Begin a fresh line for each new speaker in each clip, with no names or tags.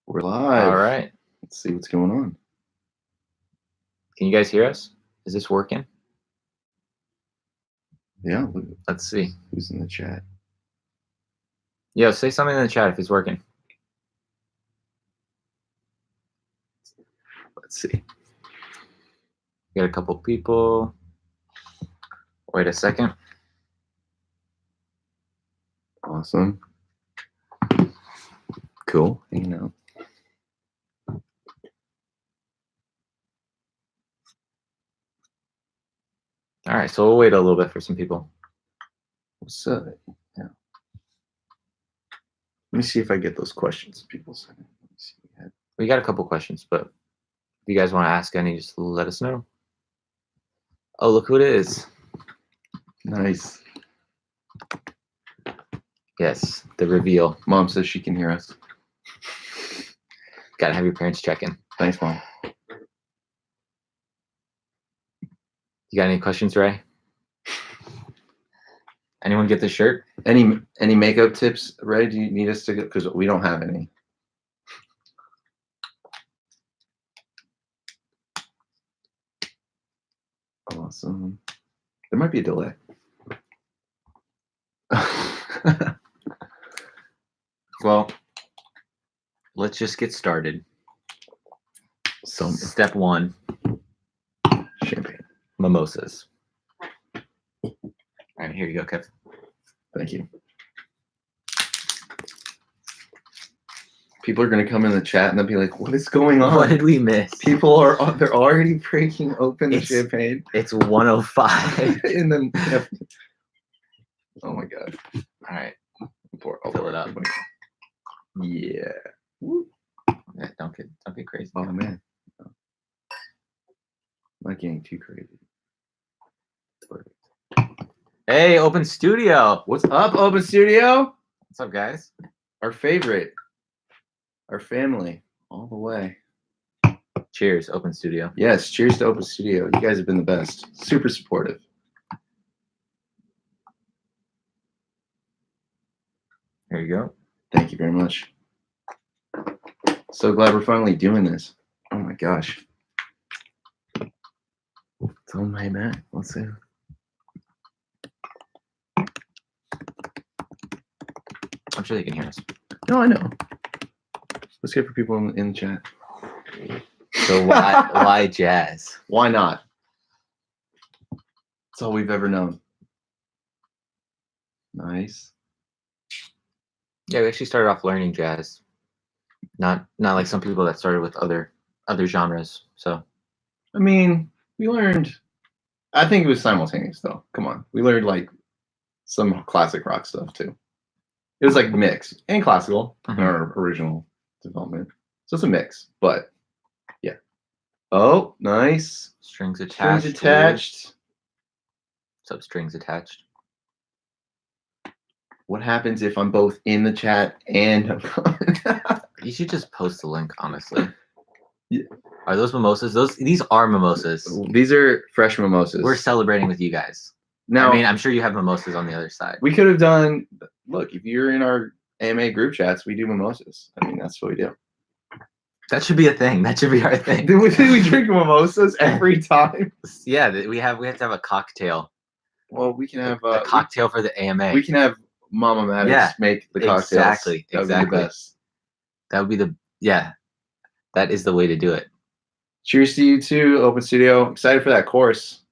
We're live.
All right.
Let's see what's going on.
Can you guys hear us? Is this working?
Yeah.
Let's see.
Who's in the chat?
Yo, say something in the chat if it's working.
Let's see.
Get a couple people. Wait a second.
Awesome. Cool. Hanging out.
All right, so we'll wait a little bit for some people.
What's up? Yeah. Let me see if I get those questions people sent. Let me see.
We got a couple questions, but if you guys want to ask any, just let us know. Oh, look who it is.
Nice.
Yes, the reveal.
Mom says she can hear us.
Gotta have your parents check in.
Thanks, Mom.
You got any questions, Ray? Anyone get this shirt?
Any makeup tips, Ray? Do you need us to get? Because we don't have any. Awesome. There might be a delay.
Well, let's just get started.
Some
Step one,
champagne.
mimosas. All right, here you go, Kev.
Thank you. People are going to come in the chat and they'll be like, what is going on?
What did we miss?
They're already breaking open the champagne.
It's 1:05.
And then, oh my God.
All right.
Fill
it up.
Yeah.
Yeah, don't get crazy.
Oh man. I'm not getting too crazy. Perfect.
Hey, Open Studio.
What's up, Open Studio?
What's up, guys?
Our favorite. Our family. All the way.
Cheers, Open Studio.
Yes, cheers to Open Studio. You guys have been the best. Super supportive.
Here you go.
Thank you very much. So glad we're finally doing this. Oh my gosh. It's on my mat. Let's see.
I'm sure they can hear us.
No, I know. Let's get for people in the chat.
So why jazz?
Why not? That's all we've ever known. Nice.
Yeah, we actually started off learning jazz. Not like some people that started with other genres. So
I mean, we learned, I think it was simultaneous though. Come on. We learned like some classic rock stuff too. It was like mixed and classical in our original development. So it's a mix, but yeah. Oh, nice.
Strings attached.
Strings attached.
What's up, strings attached?
What happens if I'm both in the chat and
You should just post the link, honestly.
Yeah.
Are those mimosas? These are mimosas.
These are fresh mimosas.
We're celebrating with you guys.
Now,
I mean, I'm sure you have mimosas on the other side.
We could have done, look, if you're in our AMA group chats, we do mimosas. I mean, that's what we do.
That should be a thing. That should be our thing.
Do we drink mimosas every time?
Yeah, we have to have a cocktail.
Well, we can have
a cocktail for the AMA.
We can have Mama Maddox make the cocktails.
Exactly.
That would be the best.
That would be that is the way to do it.
Cheers to you too, Open Studio. Excited for that course.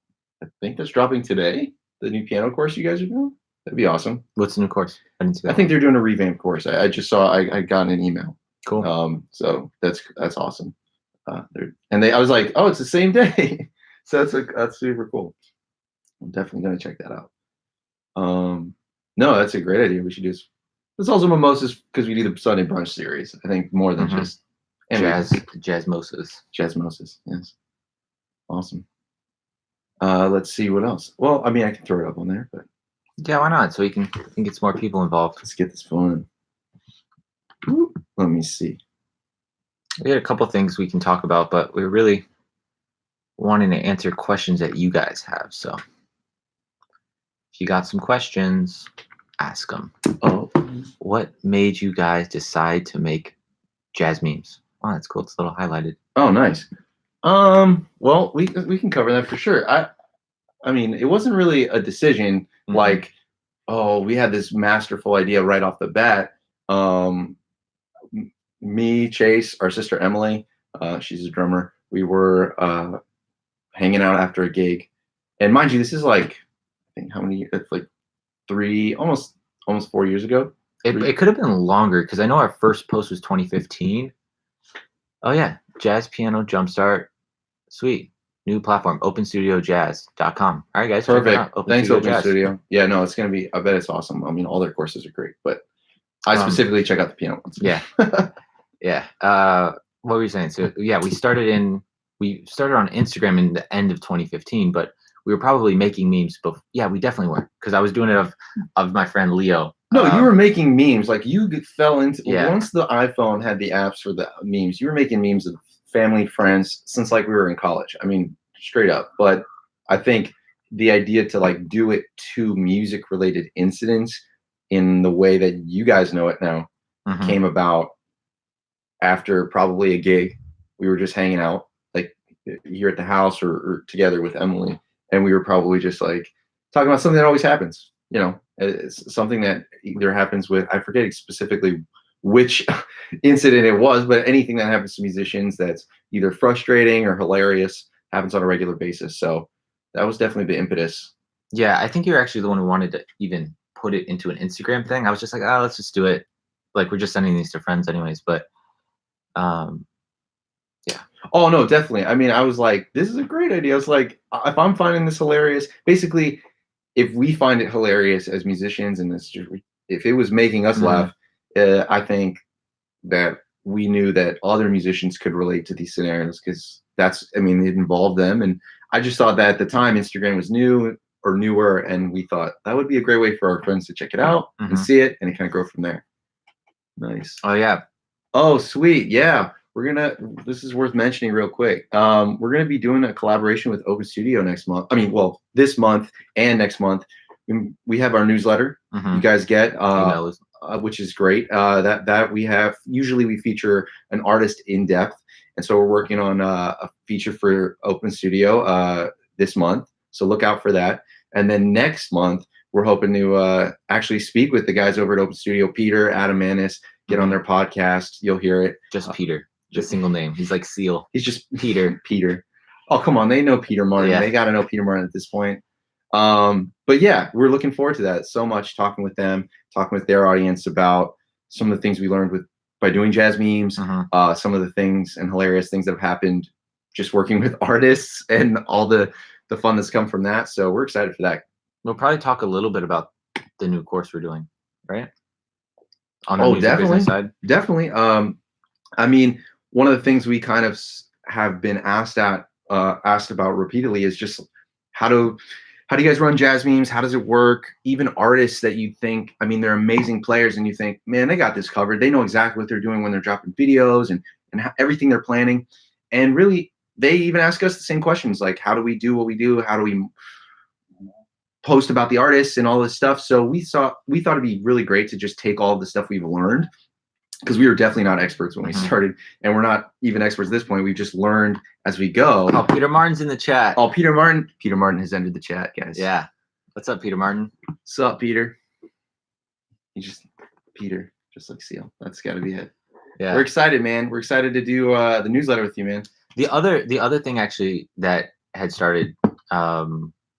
I think that's dropping today. The new piano course you guys are doing. That'd be awesome.
What's the new course?
I think they're doing a revamped course. I just saw. I got an email.
Cool.
So that's awesome. I was like, oh, it's the same day. So that's super cool. I'm definitely gonna check that out. No, that's a great idea. We should do this. It's also mimosas because we do the Sunday brunch series. I think more than just
jazzmosas.
Jazzmosas, yes. Awesome. Let's see what else. Well, I mean, I can throw it up on there, but
yeah, why not? So we can get some more people involved.
Let's get this fun. Ooh, let me see.
We had a couple things we can talk about, but we're really wanting to answer questions that you guys have. So if you got some questions, ask them.
Oh,
what made you guys decide to make Jazz memes. Oh, that's cool. It's a little highlighted.
Oh, nice. Well, we can cover that for sure. I mean, it wasn't really a decision
Mhm.
like, oh, we had this masterful idea right off the bat. Me, Chase, our sister Emily, she's a drummer. We were hanging out after a gig, and mind you, this is like, I think how many? It's like almost 4 years ago.
It could have been longer because I know our first post was 2015. Oh yeah, Jazz Piano Jumpstart. Sweet. New platform, openstudiojazz.com. All right, guys. Check that out.
Perfect. Thanks,
Studio
Open
Jazz.
Studio. Yeah, no, it's gonna be. I bet it's awesome. I mean, all their courses are great, but I specifically check out the piano ones.
Yeah. Yeah. What were you saying? So yeah, we started on Instagram in the end of 2015, but we were probably making memes. But yeah, we definitely were because I was doing it of my friend Leo.
No, you were making memes. Like fell into
Yeah.
once the iPhone had the apps for the memes. You were making memes of family, friends since like we were in college. I mean, straight up. But I think the idea to like do it to music related incidents in the way that you guys know it now
Mhm.
came about after probably a gig. We were just hanging out like here at the house or together with Emily, and we were probably just like talking about something that always happens. You know, it's something that either happens with, I forget specifically which incident it was, but anything that happens to musicians that's either frustrating or hilarious happens on a regular basis. So that was definitely the impetus.
Yeah, I think you're actually the one who wanted to even put it into an Instagram thing. I was just like, oh, let's just do it. Like we're just sending these to friends anyways. But yeah.
Oh no, definitely. I mean, I was like, this is a great idea. I was like, if I'm finding this hilarious, basically, if we find it hilarious as musicians, and if it was making us
Mhm.
laugh, I think that we knew that other musicians could relate to these scenarios because I mean, it involved them. And I just thought that at the time, Instagram was new or newer, and we thought that would be a great way for our friends to check it out and
Mhm.
see it, and it kind of grow from there. Nice.
Oh yeah.
Oh, sweet. Yeah. This is worth mentioning real quick. We're gonna be doing a collaboration with Open Studio next month. I mean, well, this month and next month. We have our newsletter
Mhm.
you guys get,
Email.
which is great. That we have, usually we feature an artist in depth. And so we're working on a feature for Open Studio this month. So look out for that. And then next month, we're hoping to actually speak with the guys over at Open Studio, Peter, Adam Manis, get on their podcast. You'll hear it.
Just Peter. Just single name. He's like Seal.
He's just
Peter.
Peter. Oh, come on. They know Peter Martin.
Yeah.
They got to know Peter Martin at this point. But yeah, we're looking forward to that so much, talking with them, talking with their audience about some of the things we learned by doing jazz memes,
Mhm.
some of the things and hilarious things that have happened just working with artists and all the fun that's come from that. So we're excited for that.
We'll probably talk a little bit about the new course we're doing, right? On the
Oh,
music
definitely.
business side.
Definitely. I mean, one of the things we kind of have been asked about repeatedly is just how do you guys run jazz memes? How does it work? Even artists that you think, I mean, they're amazing players, and you think, man, they got this covered. They know exactly what they're doing when they're dropping videos and everything they're planning. And really, they even ask us the same questions, like, how do we do what we do? How do we post about the artists and all this stuff? So we thought it'd be really great to just take all of the stuff we've learned, because we were definitely not experts when we started, and we're not even experts at this point. We've just learned as we go.
Oh, Peter Martin's in the chat.
Oh, Peter Martin has entered the chat, guys.
Yeah. What's up, Peter Martin?
What's up, Peter? Peter, just like Seal. That's got to be it.
Yeah.
We're excited, man. We're excited to do the newsletter with you, man.
The other thing actually that had started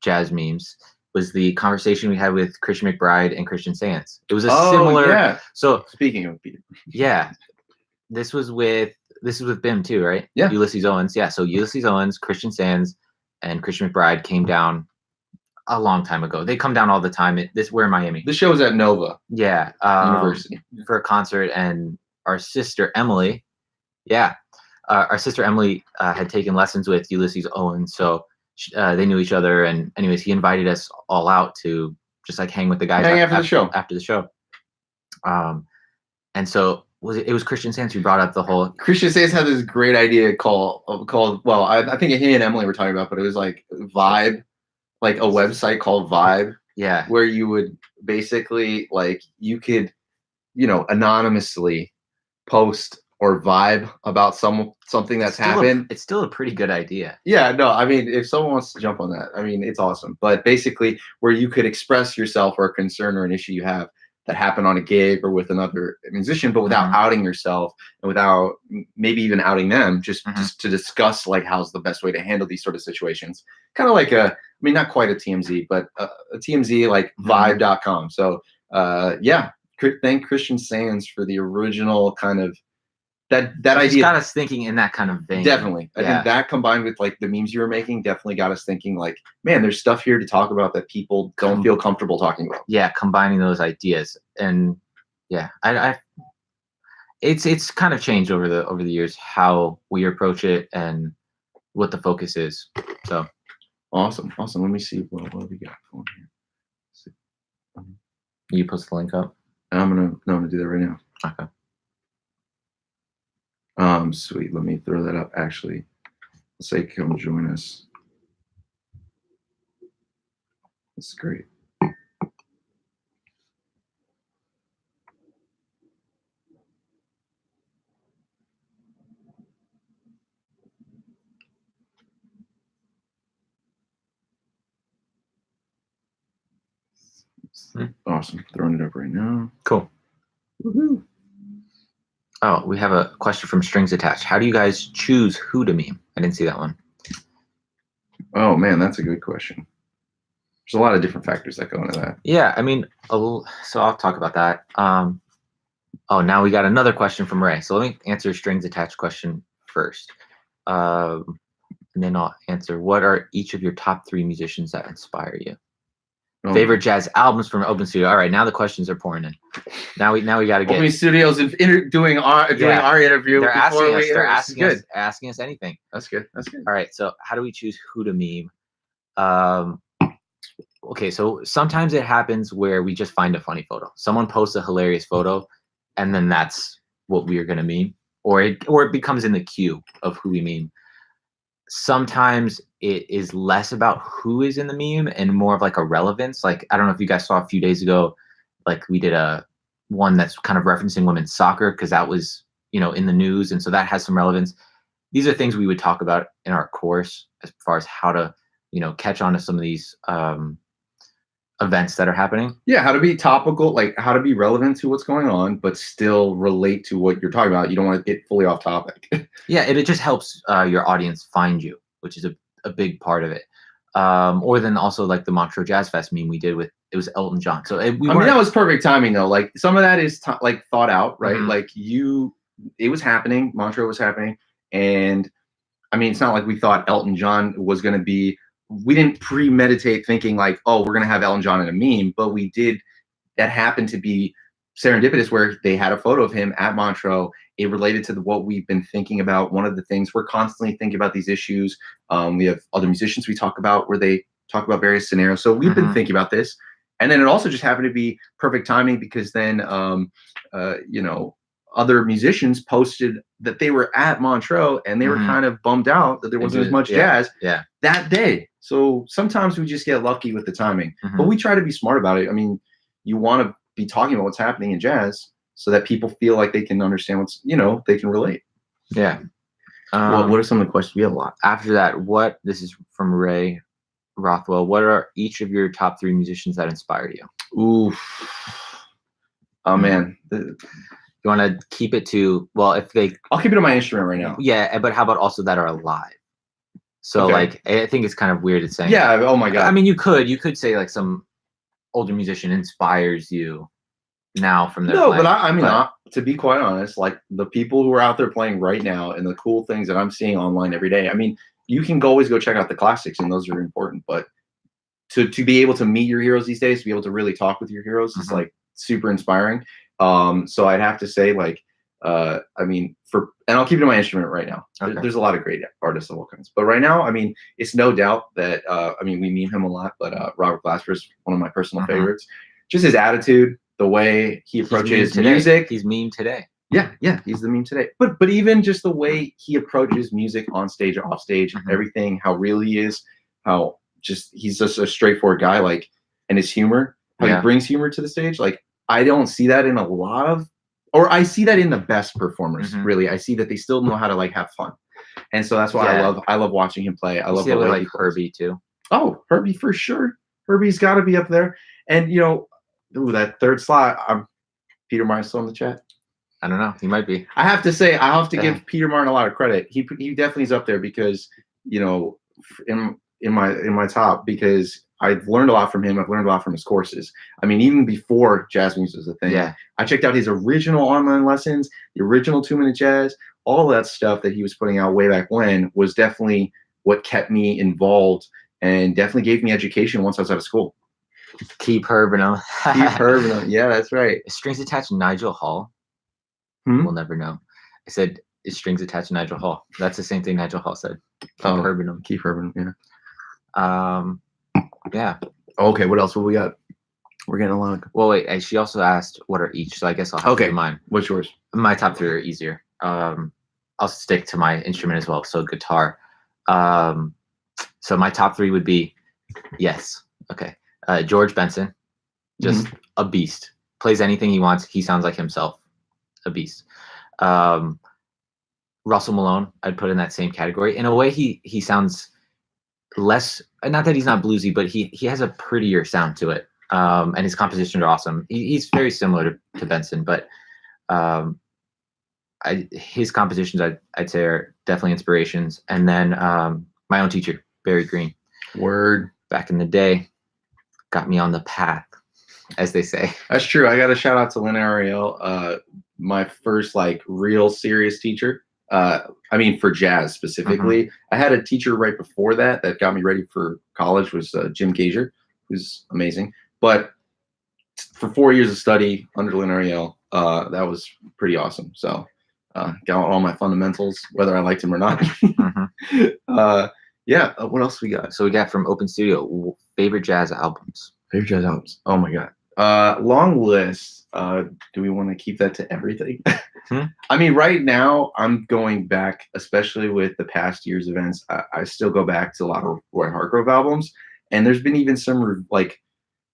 jazz memes was the conversation we had with Christian McBride and Christian Sands. It was a similar.
Yeah.
So
speaking of Peter.
Yeah, this was with BIM too, right?
Yeah.
Ulysses Owens. Yeah. So Ulysses Owens, Christian Sands, and Christian McBride came down a long time ago. They come down all the time. We're in Miami.
The show was at Nova.
Yeah.
University.
For a concert, and our sister Emily. Yeah. Our sister Emily had taken lessons with Ulysses Owens, so they knew each other. And anyways, he invited us all out to just like hang with the guys after the show. And so it was Christian Sands who brought up the whole.
Christian Sands had this great idea called well, I think he and Emily were talking about, but it was like Vibe, like a website called Vibe.
Yeah.
Where you would basically, like, you could, anonymously post or vibe about something that's
Still
happened.
it's still a pretty good idea.
Yeah, no, I mean, if someone wants to jump on that, I mean, it's awesome. But basically, where you could express yourself or a concern or an issue you have that happened on a gig or with another musician, but without
Mhm.
outing yourself and without maybe even outing them, just
Mhm.
just to discuss like how's the best way to handle these sort of situations. Kind of like I mean, not quite a TMZ, but a TMZ like
Mhm.
vibe.com. So yeah, thank Christian Sands for the original kind of that
It just
idea.
got us thinking in that kind of vein.
Definitely. I
Yeah.
think that combined with like the memes you were making definitely got us thinking like, man, there's stuff here to talk about that people don't feel comfortable talking about.
Yeah, combining those ideas. And yeah, I it's kind of changed over the years how we approach it and what the focus is. So
Awesome. Awesome. Let me see what we got going here. See.
you post the link up.
I'm gonna do that right now.
Okay.
Sweet. Let me throw that up. Actually, let's say come join us. That's great. Awesome. Throwing it up right now.
Cool.
Woohoo.
Oh, we have a question from Strings Attached. How do you guys choose who to meme? I didn't see that one.
Oh man, that's a good question. There's a lot of different factors that go into that.
Yeah, I mean, so I'll talk about that. Oh, now we got another question from Ray. So let me answer Strings Attached question first. And then I'll answer, what are each of your top 3 musicians that inspire you?
Oh,
Favorite jazz albums from Open Studio. All right, now the questions are pouring in. Now we got to get.
Open Studios and doing our interview.
They're asking us. They're
good.
asking us anything.
That's good. That's good.
All right. So how do we choose who to meme? Okay. So sometimes it happens where we just find a funny photo. Someone posts a hilarious photo, and then that's what we are gonna meme, or it becomes in the queue of who we meme. Sometimes it is less about who is in the meme and more of like a relevance. Like, I don't know if you guys saw a few days ago, like we did a one that's kind of referencing women's soccer because that was, in the news. And so that has some relevance. These are things we would talk about in our course as far as how to, catch on to some of these events that are happening.
Yeah, how to be topical, like how to be relevant to what's going on, but still relate to what you're talking about. You don't want to get fully off topic.
Yeah, it just helps your audience find you, which is a big part of it. Or then also like the Montreux Jazz Fest meme we did with, it was Elton John. So I mean,
that was perfect timing though. Like some of that is like thought out, right?
Mhm.
Like it was happening. Montreux was happening. And I mean, it's not like we thought Elton John was going to be, we didn't premeditate thinking like, oh, we're going to have Elton John in a meme, but we did. That happened to be serendipitous where they had a photo of him at Montreux. It related to what we've been thinking about. One of the things we're constantly thinking about these issues. We have other musicians we talk about where they talk about various scenarios. So we've been thinking about this. And then it also just happened to be perfect timing because then, other musicians posted that they were at Montreux and they were kind of bummed out that there wasn't as much jazz that day. So sometimes we just get lucky with the timing, but we try to be smart about it. I mean, you want to be talking about what's happening in jazz so that people feel like they can understand what's, they can relate.
Yeah.
What are some of the questions? We have a lot.
After that, this is from Ray Rothwell. What are each of your top 3 musicians that inspired you?
Ooh. Oh man.
You want to keep it to, well, if they,
I'll keep it on my instrument right now.
Yeah, but how about also that are alive? So
Okay.
like, I think it's kind of weird at saying.
Yeah. Oh my God.
I mean, you could say like some older musician inspires you now from their
playing.
but
I mean, to be quite honest, like the people who are out there playing right now and the cool things that I'm seeing online every day. I mean, you can always go check out the classics and those are important, but to be able to meet your heroes these days, to be able to really talk with your heroes is like super inspiring. So I'd have to say like, I mean, and I'll keep it in my instrument right now.
Okay.
There's a lot of great artists of all kinds, but right now, I mean, it's no doubt that, we meme him a lot, but Robert Glasper is one of my personal favorites. Just his attitude, the way he approaches music.
He's meme today.
Yeah, he's the meme today. But even just the way he approaches music on stage or off stage, everything, how real he is, how he's just a straightforward guy, like, and his humor, how he brings humor to the stage. Like, I don't see that in a lot of or I see that in the best performers.
Mhm.
Really, I see that they still know how to like have fun, and so that's why
Yeah.
I love watching him play. I
You
love
see
the
that with
way
like
he plays.
Herbie too.
Oh, Herbie for sure. Herbie's got to be up there. And ooh, that third slot. Peter Martin's still in the chat.
I don't know. He might be.
I have to say, I have to
Yeah.
give Peter Martin a lot of credit. He definitely is up there because in my top, because I've learned a lot from him. I've learned a lot from his courses. I mean, even before jazz music was a thing,
Yeah.
I checked out his original online lessons, the original 2-minute jazz, all that stuff that he was putting out way back when was definitely what kept me involved and definitely gave me education once I was out of school.
Keep Herbing him.
Keep Herbing him. Yeah, that's right.
Is strings attached Nigel Hall?
Hmm?
We'll never know. I said, is strings attached Nigel Hall? That's the same thing Nigel Hall said. Keep Herbing him.
Keep Herbing him. Yeah.
Yeah.
Okay, what else? What we got? We're getting along.
Well, wait. And she also asked what are each, so I guess I'll have to do mine.
What's yours?
My top 3 are easier. I'll stick to my instrument as well. So guitar. So my top 3 would be yes. Okay. George Benson, just a beast. Plays anything he wants. He sounds like himself. A beast. Russell Malone, I'd put in that same category. In a way, he sounds less. Not that he's not bluesy, but he has a prettier sound to it. And his compositions are awesome. He's very similar to Benson, but his compositions I'd say are definitely inspirations. And then my own teacher, Barry Green.
Word.
Back in the day, got me on the path, as they say.
That's true. I got a shout out to Lynn Ariel, my first like real serious teacher. I mean, for jazz specifically. I had a teacher right before that got me ready for college was Jim Gager, who's amazing. But for 4 years of study under Lynn Ariel, that was pretty awesome. So got all my fundamentals, whether I liked him or not. Yeah. What else we got?
So we got from Open Studio, favorite jazz albums.
Favorite jazz albums. Oh my god. Long list. Do we want to keep that to everything? I mean, right now I'm going back, especially with the past year's events. I still go back to a lot of Roy Hargrove albums, and there's been even some like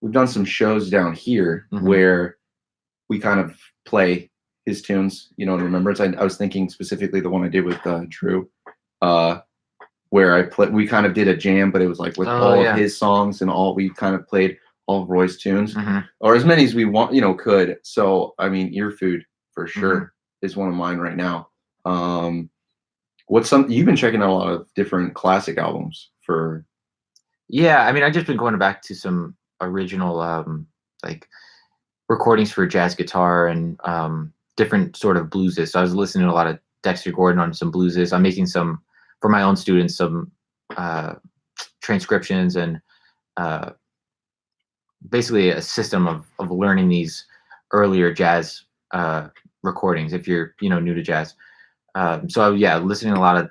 we've done some shows down here where we kind of play his tunes, in remembrance. I was thinking specifically the one I did with Drew, where we kind of did a jam, but it was like with all of his songs and we kind of played all of Roy's tunes, or as many as we want, could. So, I mean, Ear Food for sure is one of mine right now. What's something you've been checking out a lot of different classic albums for?
Yeah, I mean, I've just been going back to some original like recordings for jazz guitar and different sort of blueses. So I was listening to a lot of Dexter Gordon on some blueses. I'm making some for my own students, some transcriptions and basically a system of learning these earlier jazz recordings if you're new to jazz. So yeah, listening to a lot of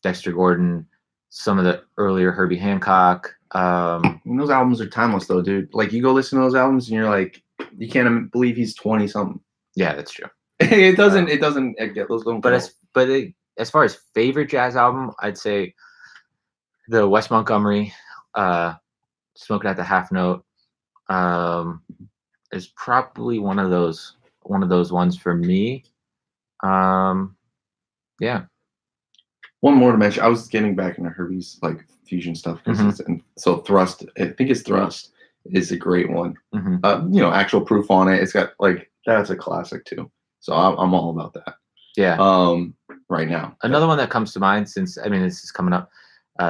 Dexter Gordon, some of the earlier Herbie Hancock.
Those albums are timeless though, dude. Like you go listen to those albums and you're like, you can't believe he's 20 something.
Yeah, that's true.
It doesn't get those don't.
But as far as favorite jazz album, I'd say the Wes Montgomery, Smoking at the Half Note, is probably one of those ones for me. Yeah.
One more to mention. I was getting back into Herbie's like fusion stuff, and so Thrust. I think it's Thrust is a great one. Actual proof on it. It's got like that's a classic too. So I'm all about that.
Yeah.
Right now.
Another one that comes to mind, since this is coming up,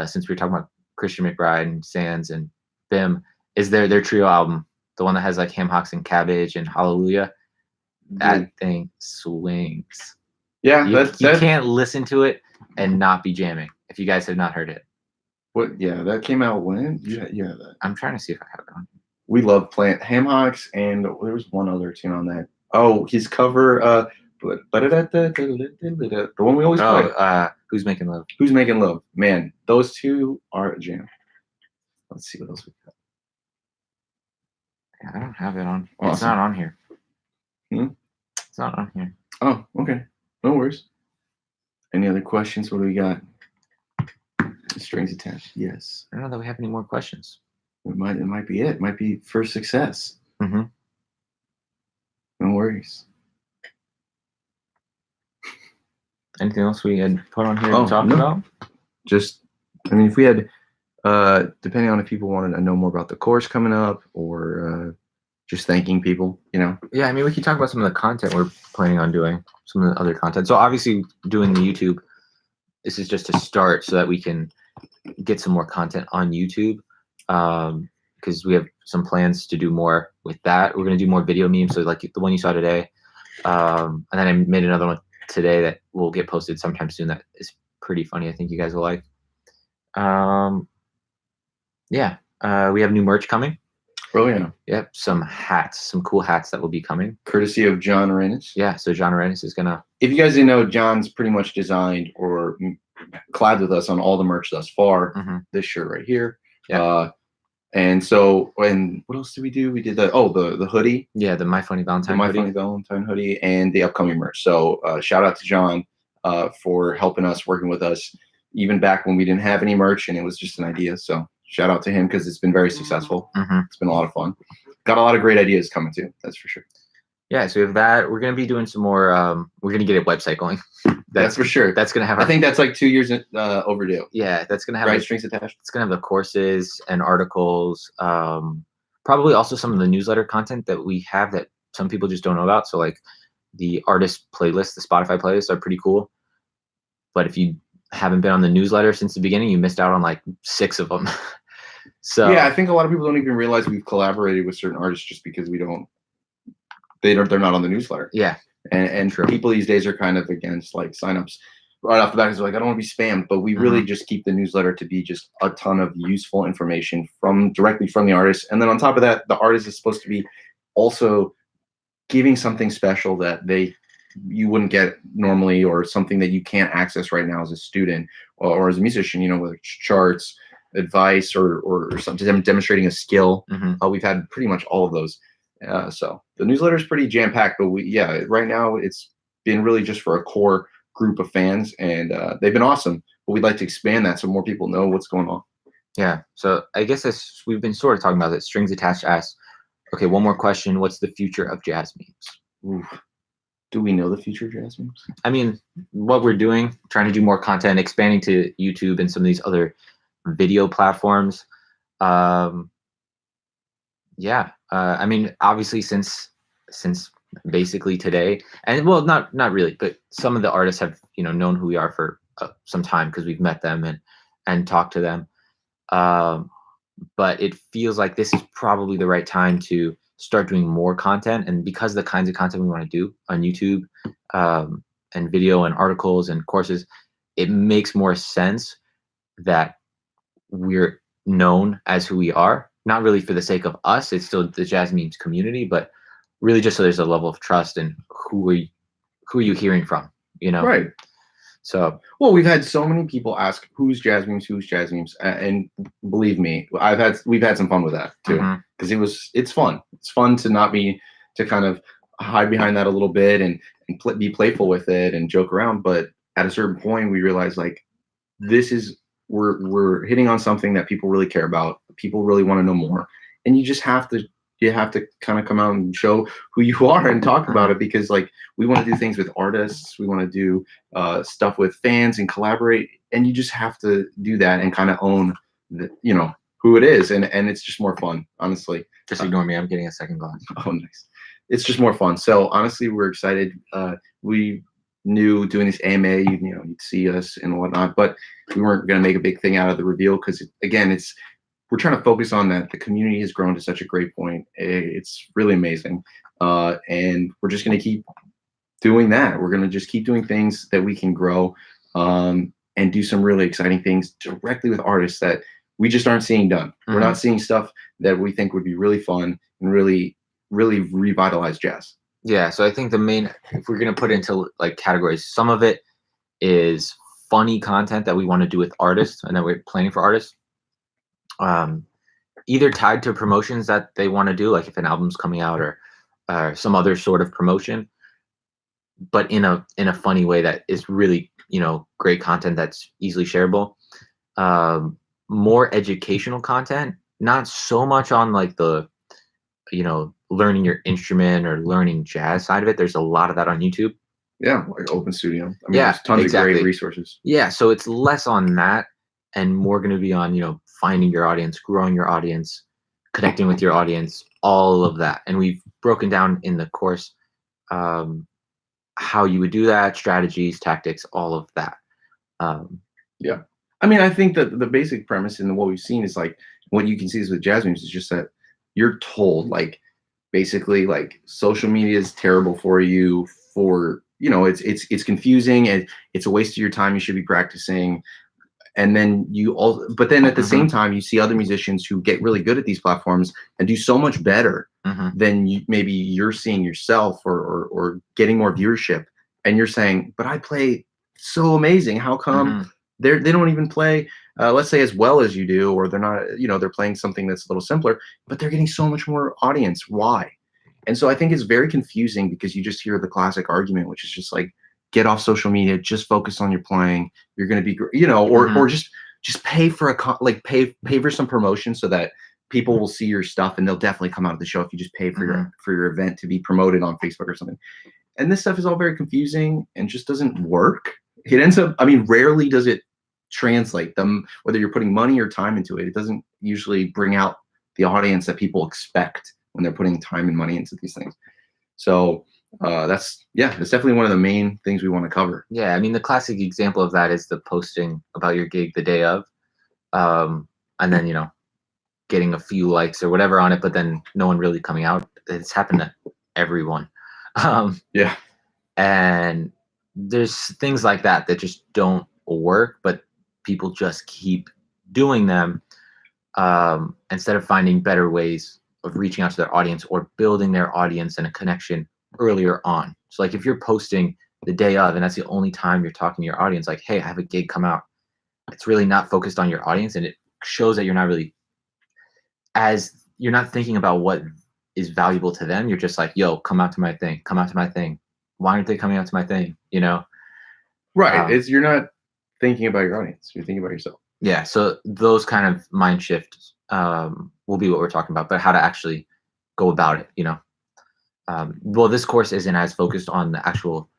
since we were talking about Christian McBride and Sands and Bim, is their trio album, the one that has like Ham Hocks and Cabbage and Hallelujah. That thing swings.
Yeah,
you can't listen to it and not be jamming if you guys have not heard it.
What? Yeah, that came out when? Yeah, that.
I'm trying to see if I have it on.
We love playing Ham Hocks, and there was one other tune on that. Oh, his cover. The one we always play.
Who's Making Love?
Who's Making Love? Man, those two are a jam. Let's see what else we got.
Yeah, I don't have it on.
Awesome.
It's not on here. It's not on here.
Oh, okay. No worries. Any other questions? What do we got? Strings attached. Yes.
I don't know that we have any more questions.
It might be it. Might be for success. No worries.
Anything else we had put on here
Oh,
to talk
no.
about?
Just, I mean, if we had, depending on if people wanted to know more about the course coming up or just thanking people, you know.
Yeah, I mean, we could talk about some of the content we're planning on doing, some of the other content. So obviously doing the YouTube, this is just a start so that we can get some more content on YouTube. Because we have some plans to do more with that. We're going to do more video memes. So like the one you saw today. And then I made another one today that will get posted sometime soon. That is pretty funny. I think you guys will like. Yeah, we have new merch coming.
Oh yeah.
Yep, some hats, some cool hats that will be coming.
Courtesy of John Arenas.
Yeah, so John Arenas is gonna.
If you guys didn't know, John's pretty much designed or collabed with us on all the merch thus far. This shirt right here.
Yeah.
And so, and what else did we do? We did the hoodie.
Yeah, the My Funny Valentine
My
hoodie.
Funny Valentine hoodie and the upcoming merch. So shout out to John for helping us, working with us, even back when we didn't have any merch and it was just an idea. So shout out to him because it's been very successful. It's been a lot of fun. Got a lot of great ideas coming too. That's for sure.
Yeah, so we have that. We're gonna be doing some more. We're gonna get a website going.
That's for sure.
That's gonna have.
I think that's like 2 years overdue.
Yeah, that's gonna have
right strings attached.
It's gonna have the courses and articles. Probably also some of the newsletter content that we have that some people just don't know about. So like the artist playlists, the Spotify playlists are pretty cool. But if you haven't been on the newsletter since the beginning, you missed out on like 6 of them. So
yeah, I think a lot of people don't even realize we've collaborated with certain artists just because they're not on the newsletter.
Yeah.
And people these days are kind of against like signups right off the bat. It's like, I don't want to be spammed, but we really just keep the newsletter to be just a ton of useful information directly from the artist. And then on top of that, the artist is supposed to be also giving something special that you wouldn't get normally, or something that you can't access right now as a student or as a musician, you know, with charts, advice, or something, demonstrating a skill. We've had pretty much all of those. So the newsletter is pretty jam-packed, but right now it's been really just for a core group of fans, and they've been awesome, but we'd like to expand that so more people know what's going on.
Yeah, so I guess we've been sort of talking about it. Strings Attached asks, okay, one more question. What's the future of jazz memes?
Ooh. Do we know the future of jazz memes?
I mean, what we're doing, trying to do more content, expanding to YouTube and some of these other video platforms. Yeah, I mean, obviously since basically today, and well, not really, but some of the artists have known who we are for some time because we've met them and talked to them. But it feels like this is probably the right time to start doing more content, and because of the kinds of content we want to do on YouTube, and video and articles and courses, it makes more sense that we're known as who we are. Not really for the sake of us, it's still the jazz memes community, but really just so there's a level of trust and who are you hearing from,
Right.
So,
well, we've had so many people ask who's jazz memes, and believe me, we've had some fun with that too, because it's fun. It's fun to kind of hide behind that a little bit and be playful with it and joke around. But at a certain point, we realize like we're hitting on something that people really care about. People really want to know more, and you just have to kind of come out and show who you are and talk about it, because like we want to do things with artists, we want to do stuff with fans and collaborate, and you just have to do that and kind of own who it is, and it's just more fun, honestly.
Just ignore me, I'm getting a second glass.
Oh, nice. It's just more fun. So honestly, we're excited. We knew doing this AMA, you'd see us and whatnot, but we weren't going to make a big thing out of the reveal because we're trying to focus on that. The community has grown to such a great point. It's really amazing. And we're just going to keep doing that. We're going to just keep doing things that we can grow, and do some really exciting things directly with artists that we just aren't seeing done. We're not seeing stuff that we think would be really fun and really, really revitalize jazz.
Yeah, so I think if we're going to put into like categories, some of it is funny content that we want to do with artists and that we're planning for artists. Either tied to promotions that they want to do, like if an album's coming out or some other sort of promotion, but in a funny way that is really great content that's easily shareable. More educational content, not so much on like the learning your instrument or learning jazz side of it. There's a lot of that on YouTube,
Yeah, like Open Studio. I mean,
Yeah,
there's tons of
exactly.
great resources.
Yeah, so it's less on that and more going to be on, finding your audience, growing your audience, connecting with your audience, all of that. And we've broken down in the course um, how you would do that, strategies, tactics, all of that. Um,
Yeah. I mean, I think that the basic premise and what we've seen is like what you can see is with jazz memes is just that you're told like basically like social media is terrible for you for it's confusing and it's a waste of your time. You should be practicing. And then but then at the same time, you see other musicians who get really good at these platforms and do so much better than maybe you're seeing yourself or getting more viewership. And you're saying, but I play so amazing. How come they don't even play, let's say, as well as you do, or they're not, they're playing something that's a little simpler, but they're getting so much more audience. Why? And so I think it's very confusing because you just hear the classic argument, which is just like, get off social media, just focus on your playing. You're going to be, or just pay for pay for some promotion so that people will see your stuff and they'll definitely come out of the show if you just pay for your event to be promoted on Facebook or something. And this stuff is all very confusing and just doesn't work. It ends up, I mean, rarely does it translate them, whether you're putting money or time into it. It doesn't usually bring out the audience that people expect when they're putting time and money into these things. So that's definitely one of the main things we want to cover.
Yeah, I mean, the classic example of that is the posting about your gig the day of, and then getting a few likes or whatever on it, but then no one really coming out. It's happened to everyone.
Yeah,
and there's things like that that just don't work, but people just keep doing them instead of finding better ways of reaching out to their audience or building their audience and a connection earlier on. So like if you're posting the day of and that's the only time you're talking to your audience, like, hey, I have a gig, come out. It's really not focused on your audience and it shows that you're not thinking about what is valuable to them. You're just like, yo, come out to my thing. Why aren't they coming out to my thing?
Right. You're not thinking about your audience. You're thinking about yourself.
Yeah. So those kind of mind shifts will be what we're talking about, but how to actually go about it, well, this course isn't as focused on the actual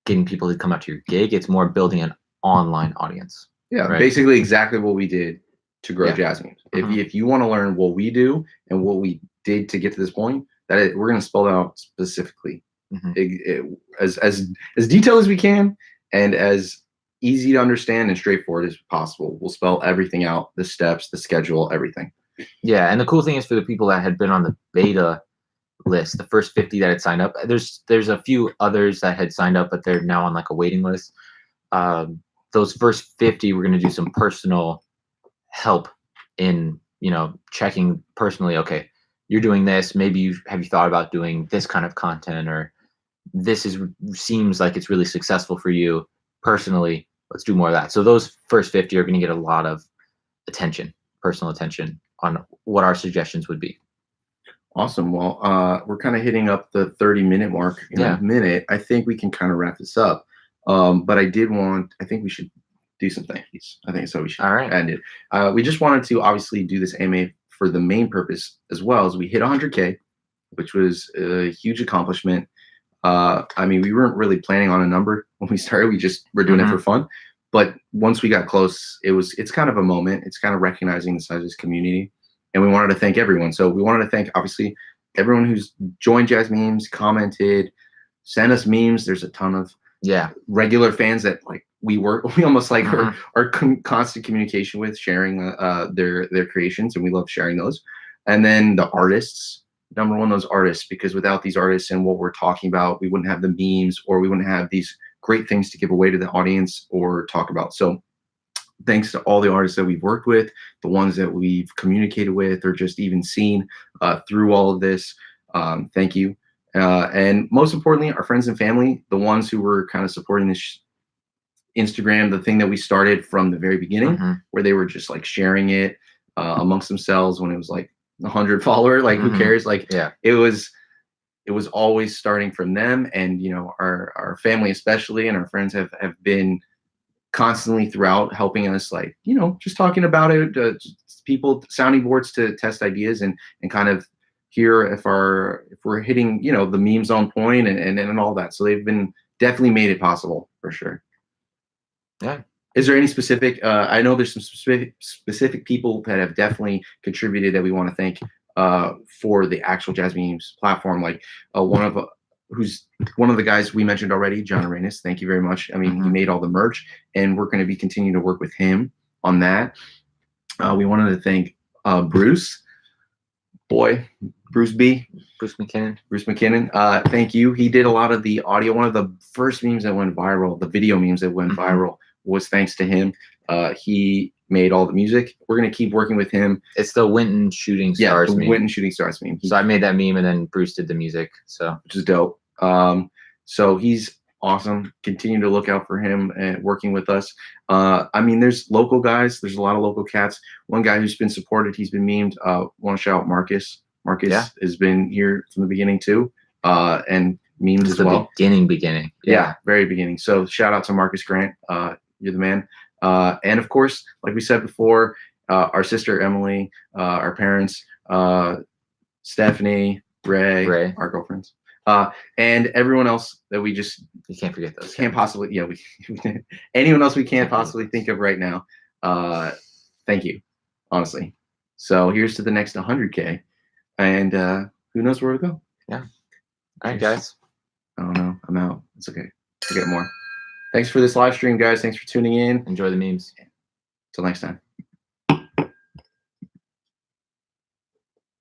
getting people to come out to your gig. It's more building an online audience.
Yeah,
right?
Basically exactly what we did to grow jazz memes. If you want to learn what we do and what we did to get to this point, we're going to spell it out specifically, as detailed as we can and as easy to understand and straightforward as possible. We'll spell everything out, the steps, the schedule, everything.
Yeah, and the cool thing is for the people that had been on the beta list, the first 50 that had signed up, there's a few others that had signed up, but they're now on like a waiting list. Those first 50, we're going to do some personal help in checking personally, okay, you're doing this, maybe have you thought about doing this kind of content, or seems like it's really successful for you personally, let's do more of that. So those first 50 are going to get a lot of personal attention on what our suggestions would be.
Awesome. Well, we're kind of hitting up the 30-minute mark in a minute. I think we can kind of wrap this up. But I think we should do some thank yous. I think so. We should end it. We just wanted to obviously do this AMA for the main purpose as well as we hit 100K, which was a huge accomplishment. I mean, we weren't really planning on a number when we started. We just were doing it for fun. But once we got close, it's kind of a moment. It's kind of recognizing the size of this community. And we wanted to thank everyone. So we wanted to thank, obviously, everyone who's joined Jazz Memes, commented, sent us memes. There's a ton of regular fans that like we almost like are constant communication with, sharing their creations, and we love sharing those. And then the artists, number one, those artists, because without these artists and what we're talking about, we wouldn't have the memes or we wouldn't have these great things to give away to the audience or talk about. So thanks to all the artists that we've worked with, the ones that we've communicated with or just even seen through all of this. Thank you. And most importantly, our friends and family, the ones who were kind of supporting this Instagram, the thing that we started from the very beginning, where they were just like sharing it amongst themselves when it was like 100 follower, like who cares? Like it was always starting from them. And, our family, especially, and our friends have been constantly throughout helping us, like, just talking about it, people, sounding boards to test ideas and kind of hear if we're hitting, the memes on point and all that. So they've been definitely made it possible for sure.
Yeah.
Is there any specific? I know there's some specific people that have definitely contributed that we want to thank for the actual Jazz Memes platform. Like one of the guys we mentioned already, John Arenas. Thank you very much. I mean, he made all the merch, and we're going to be continuing to work with him on that. We wanted to thank Bruce B.
Bruce McKinnon.
Thank you. He did a lot of the audio. One of the first memes that went viral, the video memes that went viral, was thanks to him. He made all the music. We're going to keep working with him.
It's the Winton Shooting Stars
the
meme.
Winton Shooting Stars meme.
So I made that meme, and then Bruce did the music. So
which is dope. So he's awesome. Continue to look out for him and working with us. I mean, there's local guys. There's a lot of local cats. One guy who's been supported, he's been memed. Want to shout out Marcus. Marcus has been here from the beginning too, and memes as well.
Beginning.
Yeah, very beginning. So shout out to Marcus Grant. You're the man. And of course, like we said before, our sister Emily, our parents, Stephanie, Ray, our girlfriends, and everyone else that we just
you can't forget those.
Can't possibly, anyone else we can't possibly think of right now. Thank you, honestly. So here's to the next 100K, and who knows where we'll go.
Yeah. All right, guys.
I don't know. I'm out. It's okay. I'll get more. Thanks for this live stream, guys. Thanks for tuning in.
Enjoy the memes.
Till next time.